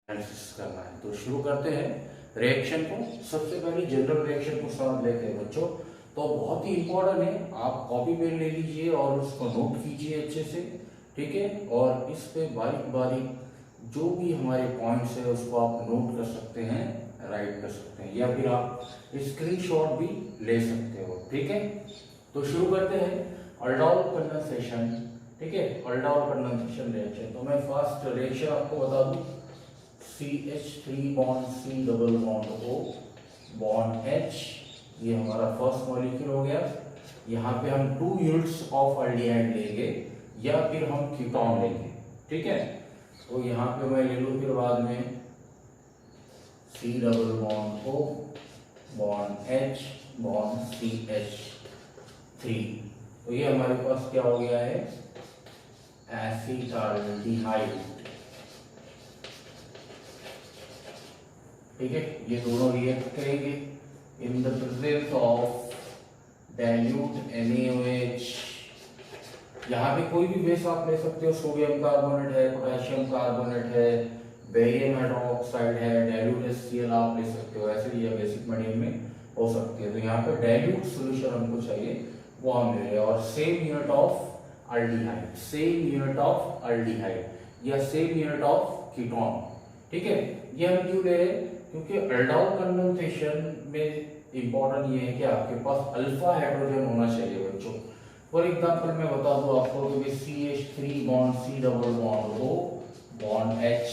Analysis करना है। तो शुरू करते हैं रिएक्शन को। सबसे पहले जनरल रिएक्शन को समझ लेते हैं बच्चों। तो बहुत ही इंपॉर्टेंट है, आप कॉपी पेन ले लीजिए और उसको नोट कीजिए अच्छे से, ठीक है। और इस पे बारीक बारीक जो भी हमारे पॉइंट्स है उसको आप नोट कर सकते हैं, राइट कर सकते हैं, या फिर आप स्क्रीनशॉट भी ले सकते हो, ठीक है। तो शुरू करते हैं अल्डोल कंडेंसेशन, ठीक है। Aldol condensation reaction. तो मैं फर्स्ट रिएक्शन आपको बता दूं, CH3 bond C double bond O bond H, ये हमारा फर्स्ट मॉलिक्यूल हो गया। यहाँ पे हम 2 यूनिट्स ऑफ एल्डिहाइड लेंगे या फिर हम कीटोन लेंगे, ठीक है। तो यहाँ पे मैं ले लूँ फिर बाद में C double bond O bond H bond CH3। तो ये हमारे पास क्या हो गया है, एसिटाल्डिहाइड, ठीक है। ये दोनों रिएक्ट करेंगे in the presence of dilute NaOH। यहाँ पे कोई भी बेस आप ले सकते हो, सोडियम कार्बोनेट है, पोटेशियम कार्बोनेट है, बेरियम हाइड्रोक्साइड है, डाइल्यूट HCl आप ले सकते हो, ऐसे ये बेसिक मीडियम में हो सकती है। तो यहाँ पे डाइल्यूट सॉल्यूशन हमको चाहिए, वो हम ले रहे हैं। और same unit of aldehyde, same unit of aldehyde या सेम यूनिट ऑफ कीटोन, ठीक है। ये हम क्यों ले रहे हैं, क्योंकि अल्डोल कंडेंसेशन में इंपॉर्टेंट ये है कि आपके पास अल्फा हाइड्रोजन होना चाहिए बच्चों। फॉर एग्जांपल मैं बता दूं आपको कि CH3 bond C double bond O bond H,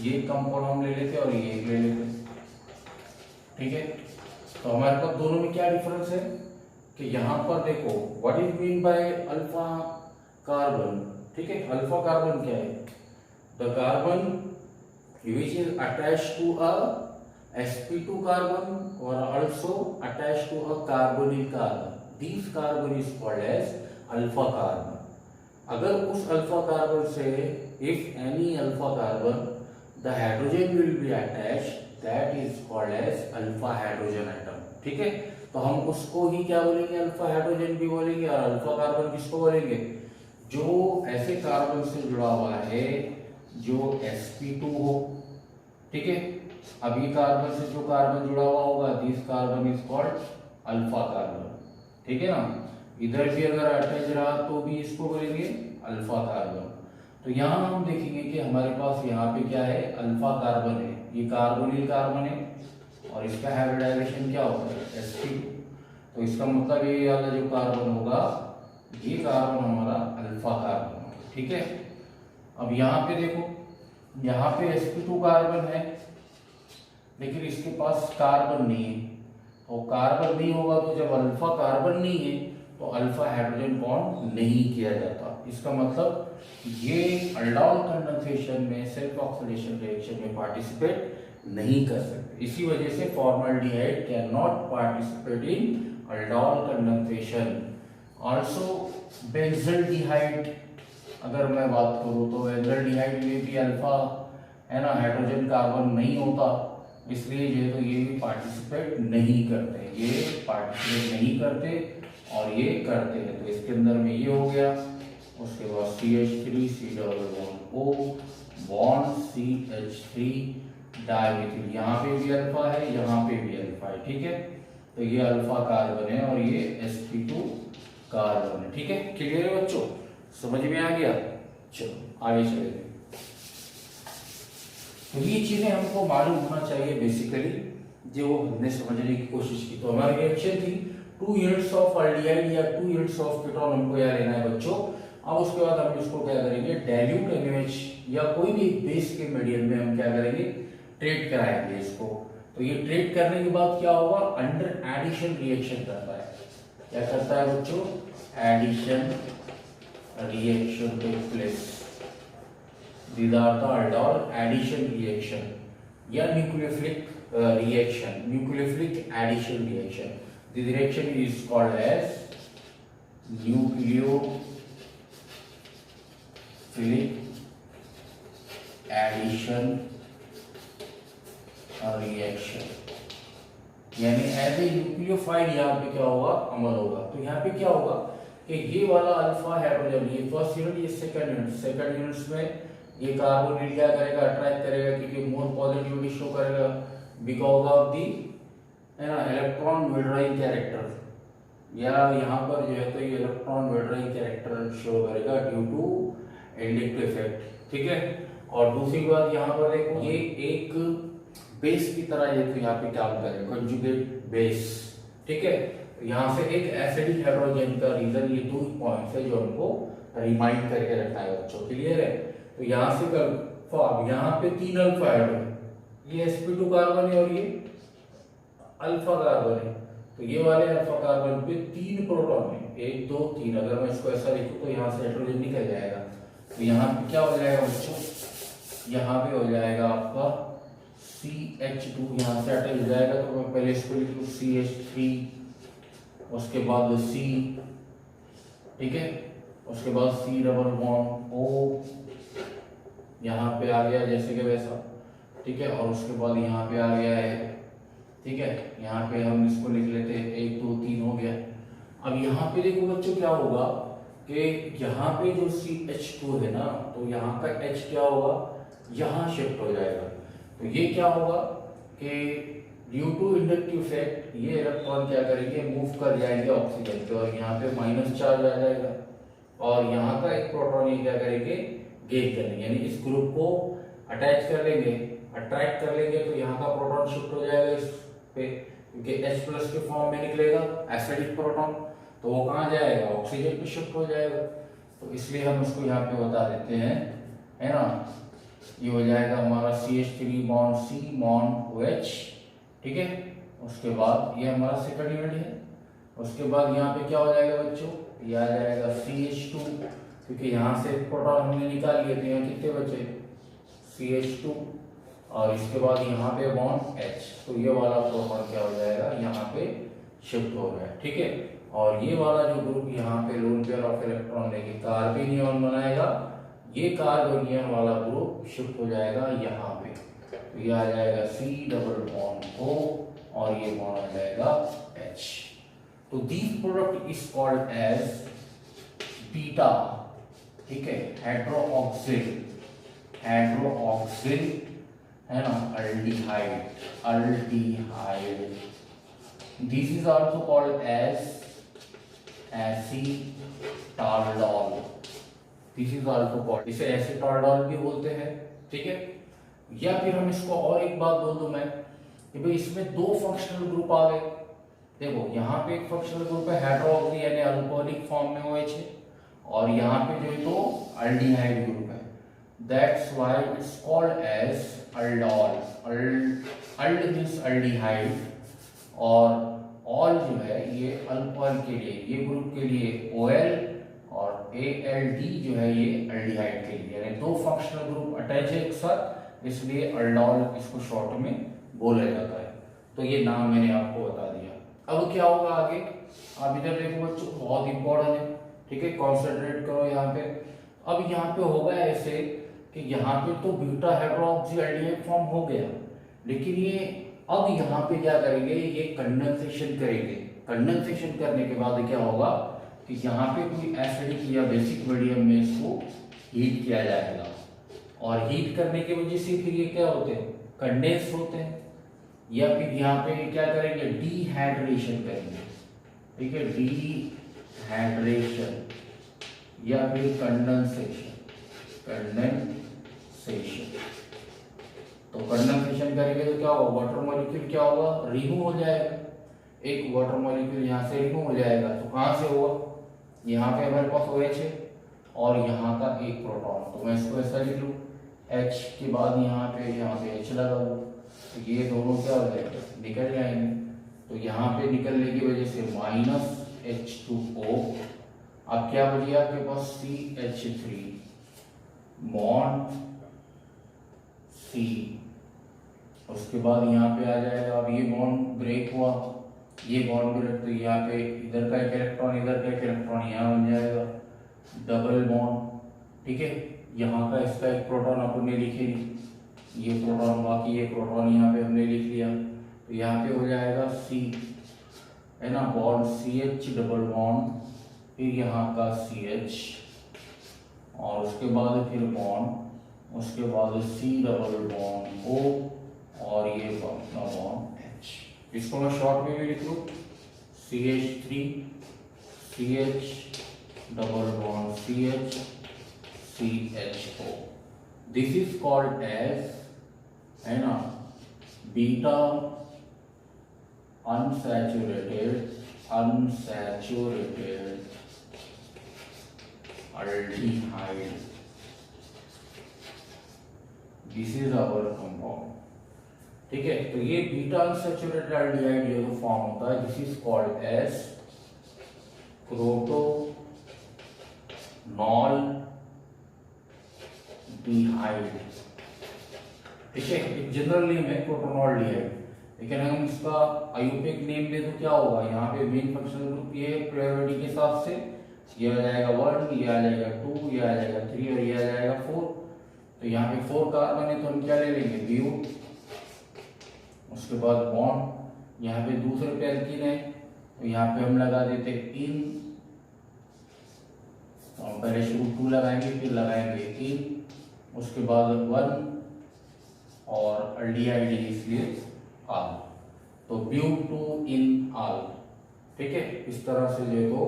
ये कंपाउंड हम ले लेते और ये ले लेते, ठीक है। तो हमारे पास दोनों में क्या डिफरेंस है कि यहाँ पर देखो what is mean by alpha carbon, ठीक है। अल्फा कार्बन क्या है, the carbon which is attached to a sp2 carbon or also attached to a carbonyl carbon. This carbon is called as alpha carbon. अगर उस alpha carbon से if any alpha carbon the hydrogen will be attached, that is called as alpha hydrogen atom, ठीक है। तो हम उसको ही क्या बोलेंगे, अल्फा हाइड्रोजन भी बोलेंगे। और अल्फा कार्बन किसको बोलेंगे, जो ऐसे कार्बन से जुड़ा हुआ है जो sp2 हो, ठीक है। अब ये कार्बन से जो कार्बन जुड़ा हुआ होगा, this carbon is called alpha carbon, ठीक है ना। इधर भी अगर अटैच रहा तो भी इसको बोलेंगे अल्फा कार्बन। तो यहाँ हम देखेंगे कि हमारे पास यहाँ पे क्या है, अल्फा कार्बन है, ये कार्बोनिल कार्बन है और इसका हाइब्रिडाइजेशन क्या होता है, sp2। तो इसका मतलब ये वाला जो कार्बन होगा, ये कार्बन हमारा अल्फा कार्बन होगा, ठीक है। अब यहाँ पे देखो, यहाँ पे sp2 कार्बन है लेकिन इसके पास कार्बन नहीं है। तो कार्बन नहीं होगा तो जब अल्फा कार्बन नहीं है तो अल्फा हाइड्रोजन बॉन्ड नहीं किया जाता। इसका मतलब ये अल्डोल कंडेंसेशन में सेल्फ ऑक्सीडेशन रिएक्शन में पार्टिसिपेट नहीं कर सकते। इसी वजह से formaldehyde can not participate in aldol condensation. Also benzaldehyde, अगर मैं बात करूं तो बेंजल्डिहाइड में भी अल्फा है ना, हाइड्रोजन कार्बन नहीं होता, इसलिए जो है तो ये भी पार्टिसिपेट नहीं करते, ये पार्टिसिपेट नहीं करते और ये करते हैं। तो इसके अंदर में ये हो गया, उसके बाद CH3 C double bond O bond CH3 डाइमिथिल, यहाँ पे भी अल्फा है, यहाँ पे भी अल्फा है, ठीक है। तो ये अल्फा कार्बन है और ये sp2 कार्बन है, ठीक है। क्लियर है बच्चों, समझ में आ गया। चलो आगे चले। तो ये चीजें हमको मालूम होना चाहिए बेसिकली, जो हमने समझने की कोशिश की। तो हमारी रिएक्शन थी 2 यूनिट्स ऑफ एल्डिहाइड या 2 यूनिट्स ऑफ कीटोन हमको यहाँ लेना है बच्चों। अब उसके बाद हम इसको क्या करेंगे, डाइल्यूट NaOH या कोई भी बेस के मीडियम में हम क्या करेंगे, ट्रीट कराएंगे इसको। तो ये ट्रीट करने के बाद क्या होगा, अंडर एडिशन रिएक्शन करता है। क्या करता है बच्चों, addition reaction take place. These are the aldol addition reaction या nucleophilic reaction, nucleophilic addition reaction. This reaction is called as nucleophilic addition reaction, यानी एज ए न्यूक्लियोफाइल यहाँ पे क्या होगा, अमल होगा। तो यहाँ पे क्या होगा कि ये वाला अल्फा हाइड्रोजन, ये फर्स्ट यूनिट, ये सेकंड यूनिट, सेकंड यूनिट्स में ये कार्बोनेट क्या करेगा, अट्रैक्ट करेगा, क्योंकि मोर पॉजिटिविटी शो करेगा बिकॉज ऑफ दी, है ना, इलेक्ट्रॉन विड्रॉइंग कैरेक्टर, या यहाँ पर जो है तो ये इलेक्ट्रॉन विड्रॉइंग कैरेक्टर शो करेगा ड्यू टू एडिक्टिव इफेक्ट, ठीक है। और दूसरी बात यहाँ पर देखो, ये एक बेस की तरह ये तो यहाँ पे काम करेगा, कंजुगेट बेस, ठीक है। यहाँ से एक एसिडिक हाइड्रोजन का रीजन, ये 2 पॉइंट्स है जो हमको रिमाइंड करके रखना है बच्चों, क्लियर है। तो यहाँ से कर यहाँ पे 3 अल्फा हाइड्रोजन, ये sp2 कार्बन है और ये अल्फा कार्बन है, तो ये वाले अल्फा कार्बन पे 3 प्रोटॉन है, 1 2 3। अगर मैं इसको ऐसा लिखूं तो यहाँ से हाइड्रोजन निकल जाएगा, तो यहाँ पे क्या हो जाएगा बच्चों, यहाँ पे हो जाएगा आपका CH2, यहाँ से हटा जाएगा, तो मैं पहले इसको लिख लूँ CH3, उसके बाद C, ठीक है, उसके बाद C डबल बॉन्ड O, यहाँ पे आ गया जैसे कि वैसा, ठीक है, और उसके बाद यहाँ पे आ गया है, ठीक है, यहाँ पे हम इसको लिख लेते हैं 1 2 3 हो गया। अब यहाँ पे देखो बच्चों क्या होगा कि यहाँ पे जो CH2 है ना, तो यहाँ का H क्या होगा, यहाँ शिफ्ट हो जाएगा, तो ये क्या होगा कि ड्यू टू इंडक्टिव इफेक्ट ये इलेक्ट्रॉन क्या करेंगे, मूव कर जाएंगे ऑक्सीजन पे, और यहाँ पे माइनस चार्ज आ जाएगा, और यहाँ का एक प्रोटॉन ये क्या करेंगे, गेन करेंगे, यानी इस ग्रुप को अटैच कर लेंगे, अट्रैक्ट कर लेंगे, तो यहाँ का प्रोटॉन शिफ्ट हो जाएगा इस पे, क्योंकि H+ के फॉर्म में निकलेगा एसिडिक प्रोटॉन, तो वो कहाँ जाएगा, ऑक्सीजन पे शिफ्ट हो जाएगा, तो इसलिए हम उसको यहाँ पे बता देते हैं, है ना, ये हो जाएगा हमारा CH3 bond C bond OH, ठीक है। उसके बाद ये हमारा सेकंड यूनिट है, उसके बाद यहाँ पे क्या हो जाएगा बच्चों, ये आ जाएगा CH2, क्योंकि यहाँ से प्रोटॉन हमने निकाल लिए थे, यहाँ कितने बचे CH2, और इसके बाद यहाँ पे बॉन्ड H, तो ये वाला प्रोटॉन क्या हो जाएगा, यहाँ पे शिफ्ट हो गया, ठीक है। और ये वाला जो ग्रुप यहाँ पे लोन पेयर ऑफ इलेक्ट्रॉन लेके कार्बेनियन बनाएगा, ये कार्बोनियन वाला ग्रुप शिफ्ट हो जाएगा यहाँ पे, तो ये आ जाएगा C डबल बॉन्ड O, और ये बॉन्ड आ जाएगा H। तो this product is called as beta, ठीक है, हाइड्रोक्सिल, हाइड्रोक्सिल, है ना, aldehyde, aldehyde. This is also called as acetaldol, this is also called, इसे एसीटाल्डोल भी बोलते हैं, ठीक है। या फिर हम इसको और एक बात बोल दूं मैं कि भाई इसमें 2 फंक्शनल ग्रुप आ गए, देखो यहाँ पे एक फंक्शनल ग्रुप है हाइड्रोक्सी यानी अल्कोहलिक फॉर्म में OH है, और यहाँ पे जो है तो अल्डिहाइड ग्रुप है, that's why it's called as aldol. Ald means aldehyde, और ऑल जो है ये अल्कोहल के लिए, ये ग्रुप के लिए OL, और ALD जो है ये अल्डिहाइड के लिए, यानी 2 फंक्शनल ग्रुप अटैच है एक साथ, इसलिए अल्डोल इसको शॉर्ट में बोला जाता है। तो ये नाम मैंने आपको बता दिया। अब क्या होगा आगे, आप इधर देखो बच्चों, बहुत इंपॉर्टेंट है, ठीक है, कॉन्सेंट्रेट करो यहाँ पे। अब यहाँ पे होगा ऐसे कि यहाँ पे तो बीटा हाइड्रोक्सी अल्डिहाइड फॉर्म हो गया, लेकिन ये अब यहाँ पे क्या करेंगे, ये कंडेंसेशन करेंगे, कंडेंसेशन करने के बाद क्या होगा कि यहाँ पे कोई एसिडिक या बेसिक मीडियम में इसको हीट किया जाएगा, और हीट करने की वजह से फिर ये क्या होते हैं, कंडेंस होते हैं, या फिर यहाँ पे क्या करेंगे, डिहाइड्रेशन करेंगे, ठीक है, डिहाइड्रेशन या फिर कंडेंसेशन, कंडेंसेशन। तो कंडेंसेशन करेंगे तो क्या होगा, वाटर मॉलिक्यूल क्या होगा, रिमूव हो जाएगा, एक वाटर मॉलिक्यूल यहाँ से रिमूव हो जाएगा, तो कहाँ से होगा, यहाँ पे हमारे पास OH है और यहाँ का एक प्रोटॉन, तो मैं इसको ऐसा लिख लूँ, H के बाद यहाँ पे H लगा हुआ, तो ये दोनों क्या हो जाएगा, निकल जाएंगे, तो यहाँ पे निकलने की वजह से -H2O, अब क्या बची आपके पास CH3 बॉन्ड C, उसके बाद यहाँ पे आ जाएगा, अब ये बॉन्ड ब्रेक हुआ, ये बॉन्ड ब्रेक, तो यहाँ पे इधर का एक इलेक्ट्रॉन इधर का एक इलेक्ट्रॉन यहाँ बन जाएगा, डबल बॉन्ड, ठीक है। यहाँ का इसका एक प्रोटॉन अपन ने लिखे, ये प्रोटॉन, बाकी ये प्रोटॉन यहाँ पे हमने लिख लिया, तो यहाँ पे हो जाएगा C, है ना, बॉन्ड CH डबल बॉन्ड, फिर यहाँ का CH, और उसके बाद फिर बॉन्ड उसके बाद C डबल बॉन्ड O और ये अपना बॉन्ड H। इसको मैं शॉर्ट में भी लिख लूँ CH3 CH double bond CH CHO। This is called as, है ना, beta unsaturated aldehyde। This is our compound, ठीक है। तो ये बीटा अनसैचुरेटेड aldehyde जो फॉर्म होता है, this is called as crotonaldehyde, ठीक है। एक जनरल नेम है क्रोटोनॉल डिहाइड, लेकिन हम इसका आयुर्वेदिक नेम दे तो क्या होगा, यहाँ पे मेन फंक्शनल ग्रुप ये है प्रायोरिटी के हिसाब से, ये आ जाएगा 1, ये आ जाएगा 2, ये आ जाएगा 3 और ये आ जाएगा 4। तो यहाँ पे 4 कार्बन है तो हम क्या ले लेंगे, ब्यू। उसके बाद बॉन्ड, यहाँ पे दूसरे पे एल्कीन है तो यहाँ पे हम लगा देते इन, तो पहले शुरू 2 लगाएंगे फिर लगाएंगे इन, उसके बाद 1 और अल्डिहाइड इसलिए आल, तो ब्यूटो इन आल, ठीक है। इस तरह से जो है तो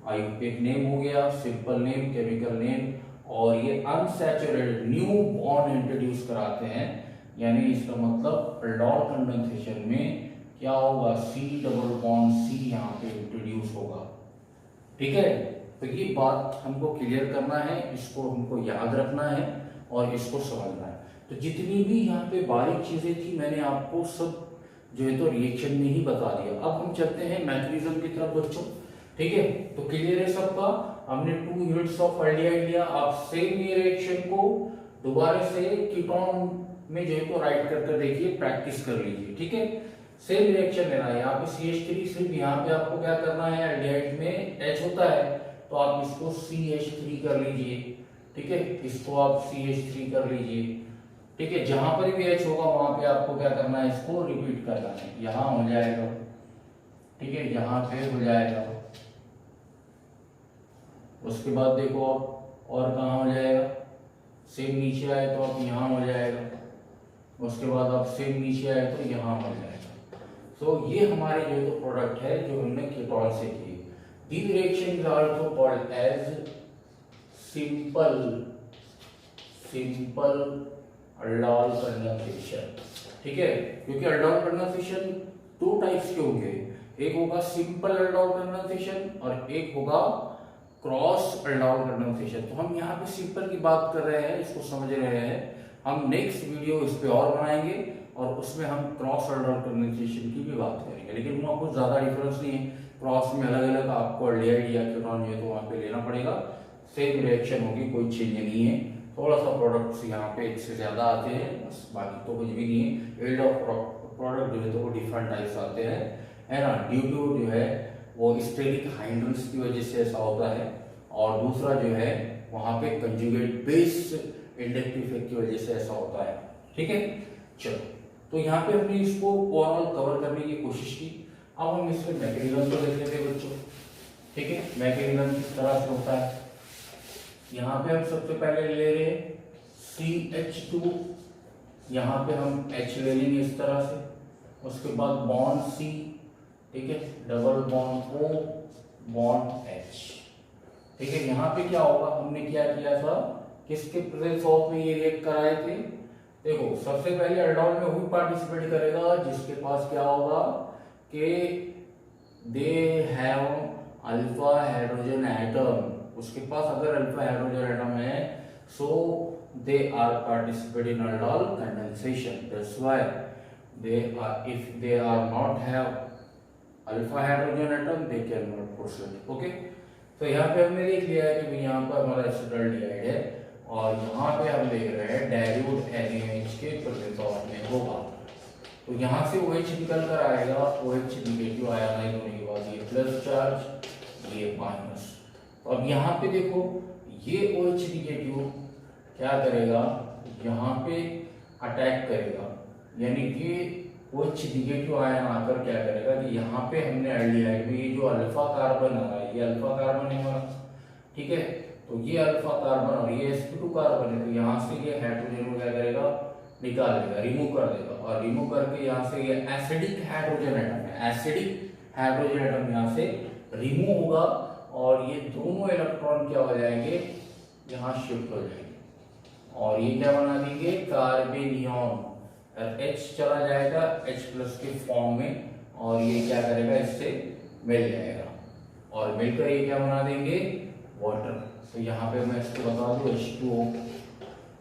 आयुर्वेदिक नेम हो गया, सिंपल नेम, केमिकल नेम। और ये अनसैचुरेटेड न्यू बॉन्ड इंट्रोड्यूस कराते हैं, यानी इसका मतलब अल्डोल कंडेंसेशन में क्या होगा, C डबल बॉन्ड C यहाँ पे इंट्रोड्यूस होगा, ठीक है। तो ये बात हमको क्लियर करना है, इसको हमको याद रखना है और इसको समझना है। तो जितनी भी यहाँ पे बारीक चीजें थी मैंने आपको सब जो है तो रिएक्शन में ही बता दिया। अब हम चलते हैं मैकेनिज्म की तरफ बच्चों, ठीक है। तो क्लियर है सबका, हमने 2 यूनिट्स ऑफ एल्डिहाइड लिया। आप सेम ये रिएक्शन को दोबारा से कीटोन में जो है तो राइट करके देखिए, प्रैक्टिस कर लीजिए, ठीक है। सेम रिएक्शन लेना है, यहाँ पे CH3, सिर्फ यहाँ पे आपको क्या करना है, एल्डिहाइड में H होता है तो आप इसको CH3 कर लीजिए, ठीक है। इसको आप CH3 कर लीजिए, ठीक है। जहां पर भी H होगा वहां पे आपको क्या करना है, इसको रिपीट करना है। यहां हो जाएगा, ठीक है, यहां पे हो जाएगा। उसके बाद देखो आप और कहाँ हो जाएगा, सेम नीचे आए तो आप यहाँ हो जाएगा। उसके बाद आप सेम नीचे आए तो यहाँ हो जाएगा। सो ये हमारे जो तो प्रोडक्ट है जो हमने कीटोन से किए। These reactions are also called as simple aldol condensation, ठीक है। क्योंकि aldol condensation 2 टाइप्स के होंगे, एक होगा सिंपल aldol condensation और एक होगा क्रॉस aldol condensation। तो हम यहाँ पे सिंपल की बात कर रहे हैं, इसको समझ रहे हैं। हम नेक्स्ट वीडियो इस पे और बनाएंगे और उसमें हम क्रॉस aldol condensation की भी बात करेंगे, लेकिन वहाँ कुछ ज्यादा डिफरेंस नहीं है। क्रॉस में अलग अलग आपको एल्डिहाइड या कीटोन जो है तो वहाँ पे लेना पड़ेगा, सेम रिएक्शन होगी, कोई चेंज नहीं है। थोड़ा सा प्रोडक्ट्स यहाँ पे इससे ज्यादा आते हैं, बस बाकी तो कुछ भी नहीं है। एल्ड ऑफ प्रोडक्ट जो है तो वो डिफरेंट टाइप्स आते हैं, है ना। ड्यू टू जो है वो स्टेरिक हाइड्रेंस की वजह से ऐसा होता है, और दूसरा जो है वहाँ पे कंजुगेट बेस इंडक्टिव इफेक्ट की वजह से ऐसा होता है, ठीक है। चलो, तो यहाँ पे हमने इसको ओवरऑल कवर करने की कोशिश की। अब हम इसके मैकेनिज्म को देख लेते हैं बच्चों, ठीक है। मैकेनिज्म किस तरह से होता है, यहाँ पे हम सबसे पहले ले रहे हैं CH2, यहाँ पे हम H ले लेंगे इस तरह से। उसके बाद बॉन्ड C, ठीक है, double bond O, bond H, ठीक है। यहाँ पे क्या होगा, हमने क्या किया था, किसके प्रेजेंस ऑफ में ये रिएक्ट कराए थे। देखो, सबसे पहले अल्डोल में वही पार्टिसिपेट करेगा जिसके पास क्या होगा कि they have alpha hydrogen atom. उसके पास अगर अल्फा हाइड्रोजन एटम है, so they are participate in aldol condensation. That's why they are, if they are not have alpha hydrogen atom, they cannot proceed, okay। तो यहाँ पे हमने देख लिया है कि भाई यहाँ पर हमारा एसिटाल्डिहाइड है और यहाँ पे हम देख रहे हैं डाइल्यूट NaOH के प्रेजेंस में होगा। तो यहाँ से OH निकल कर आएगा, OH नेगेटिव आयनाइज होने के बाद ये प्लस चार्ज, ये माइनस। तो अब यहाँ पे देखो, ये OH नेगेटिव क्या करेगा, यहाँ पे अटैक करेगा, यानी कि OH नेगेटिव आयन आकर क्या करेगा कि यहाँ पे हमने एल्डिहाइड में ये जो अल्फा कार्बन आ रहा है, ये अल्फा कार्बन है हमारा, ठीक है। तो ये अल्फा कार्बन और ये sp2 कार्बन है, तो यहाँ से ये हाइड्रोजन को क्या करेगा, निकाल देगा, रिमूव कर देगा, और रिमूव करके यहाँ से ये एसिडिक हाइड्रोजन एटम है, एसिडिक हाइड्रोजन एटम यहाँ से रिमूव होगा, और ये दोनों इलेक्ट्रॉन क्या हो जाएंगे, यहाँ शिफ्ट हो जाएंगे, और ये क्या बना देंगे, कार्बेनियन, H चला जाएगा H+ के फॉर्म में, और ये क्या करेगा, इससे मिल जाएगा, और मिलकर ये क्या बना देंगे, वाटर। तो यहाँ पे मैं इसको बता दूं H2O,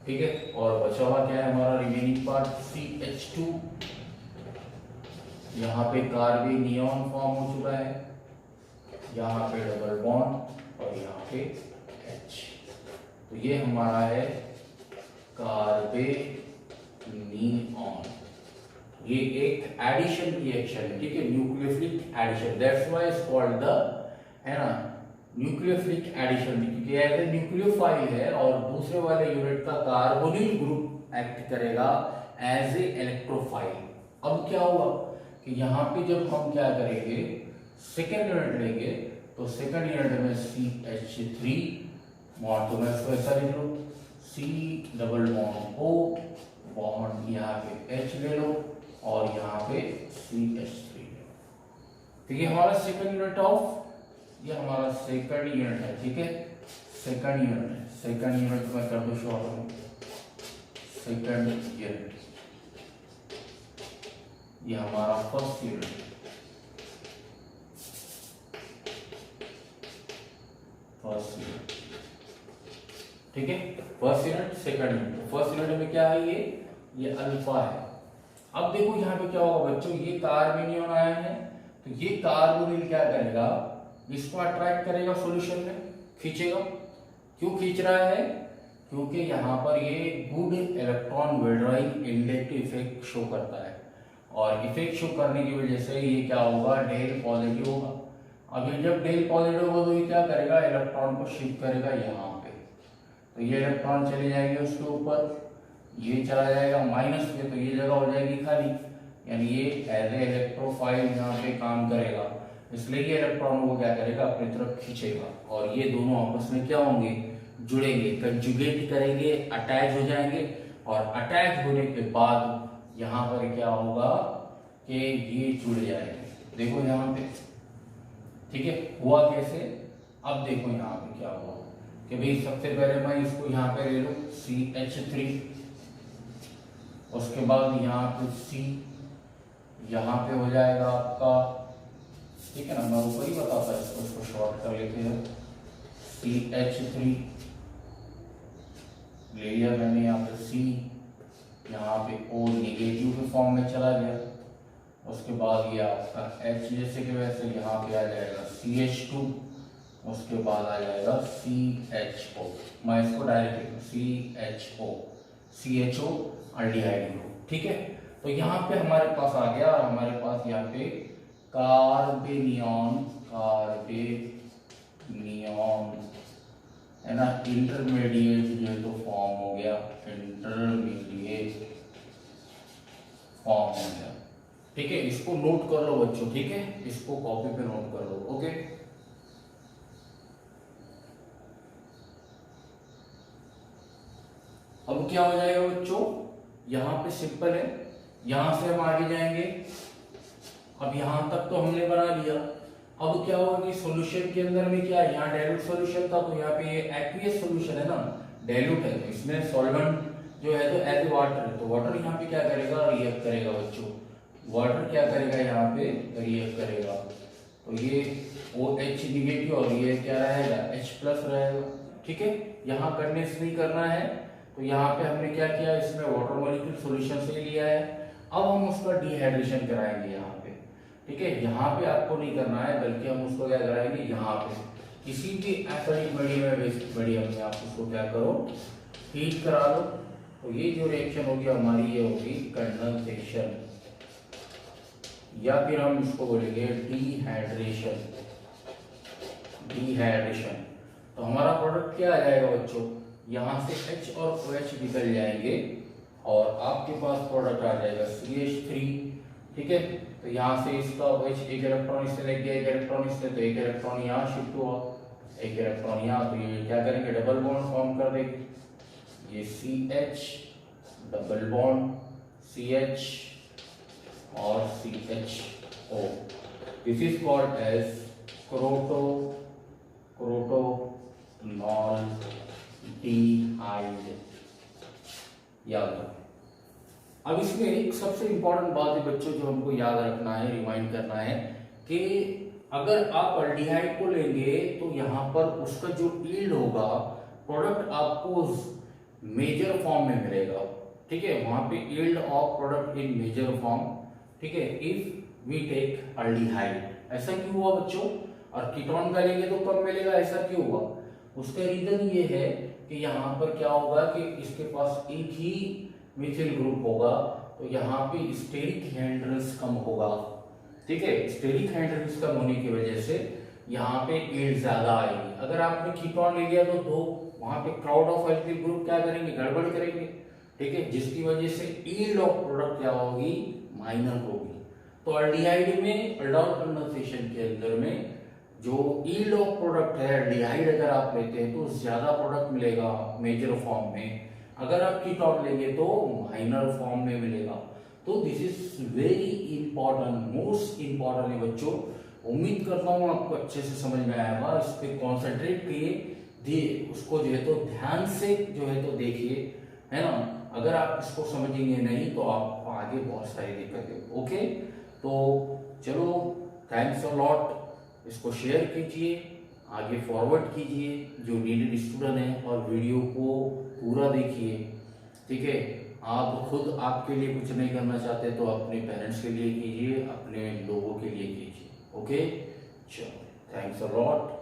ठीक है, और बचा हुआ क्या है हमारा रिमेनिंग पार्ट, CH2, यहाँ पे कार्बेनियन फॉर्म हो चुका है, यहाँ पे डबल बॉन्ड, और यहाँ पे H। तो ये हमारा है कार्बेनियन, ये एक एडिशन रिएक्शन है, ठीक है, nucleophilic addition, that's why it's called the, है ना, न्यूक्लियोफिलिक एडिशन, क्योंकि एज ए न्यूक्लियोफाइल है, और दूसरे वाले यूनिट का कार्बोनिल ग्रुप एक्ट करेगा एज ए इलेक्ट्रोफाइल। अब क्या हुआ कि यहाँ पे जब हम क्या करेंगे, सेकेंड यूनिट लेंगे, तो सेकेंड यूनिट में CH3 बॉन्ड, तो मैं इसको ऐसा लिख लो, C double bond O bond, यहाँ पे H ले लो, और यहाँ पे CH3 ले लो। तो ये हमारा सेकेंड यूनिट ऑफ, ये हमारा सेकंड यूनिट है, ठीक है, सेकंड यूनिट है, सेकंड यूनिट में कर दो शॉर्ट, सेकंड यूनिट, ये हमारा फर्स्ट यूनिट, फर्स्ट यूनिट, ठीक है, first unit, second unit. First unit में क्या है, ये अल्फा है। अब देखो यहाँ पे क्या होगा बच्चों, ये कार्बेनियन आया है, तो ये कार्बोनिल क्या करेगा, इसको अट्रैक्ट करेगा, सॉल्यूशन में खींचेगा। क्यों खींच रहा है, क्योंकि यहाँ पर ये good electron withdrawing index effect show करता है, और इफेक्ट शो करने की वजह से ये क्या होगा, डेल पॉजिटिव होगा। अब ये जब डेल पॉजिटिव होगा तो ये क्या करेगा, इलेक्ट्रॉन को शिफ्ट करेगा यहाँ पे, तो ये इलेक्ट्रॉन चले जाएंगे उसके ऊपर, ये चला जाएगा माइनस पे, तो ये जगह हो जाएगी खाली, यानी ये एज ए इलेक्ट्रोफाइल यहाँ पे काम करेगा, इसलिए ये इलेक्ट्रॉन को क्या करेगा, अपनी तरफ खींचेगा, और ये दोनों आपस में क्या होंगे, जुड़ेंगे, कंजुगेट करेंगे, अटैच हो जाएंगे, और अटैच होने के बाद यहाँ पर क्या होगा कि ये जुड़ जाएंगे। देखो यहाँ पे, ठीक है, हुआ कैसे, अब देखो यहाँ पे क्या हुआ कि भाई सबसे पहले मैं इसको यहाँ पे ले लूँ CH3, उसके बाद यहाँ पे C, यहाँ पे हो जाएगा आपका, ठीक है ना, मैं ऊपर ही बताता इसको शॉर्ट कर लेते हैं, CH3 ले लिया मैंने, यहाँ पे C, यहाँ पे O नेगेटिव के फॉर्म में चला गया, उसके बाद ये आपका H जैसे कि वैसे यहाँ पे आ जाएगा CH2, उसके बाद आ जाएगा CHO, मैं इसको डायरेक्ट CHO अल्डिहाइड ग्रुप, ठीक है। तो यहाँ पे हमारे पास आ गया, और हमारे पास यहाँ पे कार्बेनियन है ना, इंटरमीडिएट जो है तो फॉर्म हो गया, इंटरमीडिएट फॉर्म हो गया, ठीक है। इसको नोट कर लो बच्चों, ठीक है, इसको कॉपी पे नोट कर लो, ओके। अब क्या हो जाएगा बच्चों, यहाँ पे सिंपल है, यहां से हम आगे जाएंगे, अब यहां तक तो हमने बना लिया। अब क्या होगा कि सॉल्यूशन के अंदर में क्या, यहाँ डाइल्यूट सॉल्यूशन था, तो यहाँ पे ये एक्वियस सॉल्यूशन है ना, डाइल्यूट है, तो इसमें सॉल्वेंट जो है तो एज ए वाटर है, तो वाटर यहाँ पे क्या करेगा, रिएक्ट करेगा बच्चों, वाटर क्या करेगा, यहाँ पे रिएक्ट करेगा, तो ये OH निगेटिव, और ये क्या रहेगा, H+ रहेगा, ठीक है। यहाँ करने से नहीं करना है, तो यहाँ पे हमने क्या किया, इसमें वाटर मॉलिक्यूल सॉल्यूशन से लिया है, अब हम उसका डिहाइड्रेशन कराएंगे यहाँ पे, ठीक है। यहाँ पे आपको नहीं करना है, बल्कि हम उसको क्या कराएंगे, यहाँ पे किसी भी एसिडिक मीडियम में, बेसिक मीडियम में आप उसको क्या करो, हीट करा लो, तो ये जो रिएक्शन होगी हमारी, ये होगी कंडेंसेशन, या फिर हम इसको बोलेंगे डिहाइड्रेशन। तो हमारा प्रोडक्ट क्या आ जाएगा बच्चों, यहाँ से H और OH निकल जाएंगे, और आपके पास प्रोडक्ट आ जाएगा CH3, ठीक है। तो यहाँ से इसका OH एक इलेक्ट्रॉन इससे लेके, एक इलेक्ट्रॉन इससे, तो एक इलेक्ट्रॉन यहाँ शिफ्ट हुआ, एक इलेक्ट्रॉन यहाँ, तो ये क्या करेंगे, डबल बॉन्ड फॉर्म कर देंगे, ये CH डबल बॉन्ड CH और CHO, this is called as crotonaldehyde. याद रखें। अब इसमें एक सबसे इंपॉर्टेंट बात है बच्चों जो हमको याद रखना है, रिमाइंड करना है कि अगर आप अल्डिहाइड को लेंगे तो यहाँ पर उसका जो यील्ड होगा, प्रोडक्ट आपको मेजर फॉर्म में मिलेगा, ठीक है, वहां पे yield of product in major form, ठीक है, इफ वी टेक अल्डिहाइड। ऐसा क्यों हुआ बच्चों? और कीटोन का लेंगे तो कम मिलेगा, ऐसा क्यों हुआ? उसका रीजन ये है कि यहाँ पर क्या होगा कि इसके पास एक ही मिथिल ग्रुप होगा, तो यहाँ पे स्टेरिक हिंड्रेंस कम होगा, ठीक है, स्टेरिक हिंड्रेंस कम होने की वजह से यहाँ पे यील्ड ज्यादा आएगी। अगर आपने कीटोन ले लिया तो दो वहां पे क्राउड ऑफ एल्किल ग्रुप क्या करेंगे, गड़बड़ करेंगे, ठीक है, जिसकी वजह से यील्ड ऑफ प्रोडक्ट क्या होगी, माइनर होगी। तो अल्डिहाइड में, अल्डोल कंडेंसेशन के अंदर में जो यील्ड ऑफ प्रोडक्ट है, अल्डिहाइड अगर आप लेते हैं तो ज्यादा प्रोडक्ट मिलेगा मेजर फॉर्म में, अगर आप कीटोन लेंगे तो माइनर फॉर्म में मिलेगा। तो this is very important, most important है बच्चों। उम्मीद करता हूँ आपको अच्छे से समझ में आएगा, इस पे कॉन्सेंट्रेट करिए, उसको जो है तो ध्यान से जो है तो देखिए, है ना। अगर आप इसको समझेंगे नहीं तो आप आगे बहुत सारी दिक्कतें। ओके, तो चलो, थैंक्स अ लॉट, इसको शेयर कीजिए, आगे फॉरवर्ड कीजिए जो नीडेड स्टूडेंट है, और वीडियो को पूरा देखिए, ठीक है। आप खुद आपके लिए कुछ नहीं करना चाहते तो अपने पेरेंट्स के लिए कीजिए, अपने लोगों के लिए कीजिए। ओके, चलो, थैंक्स अ लॉट।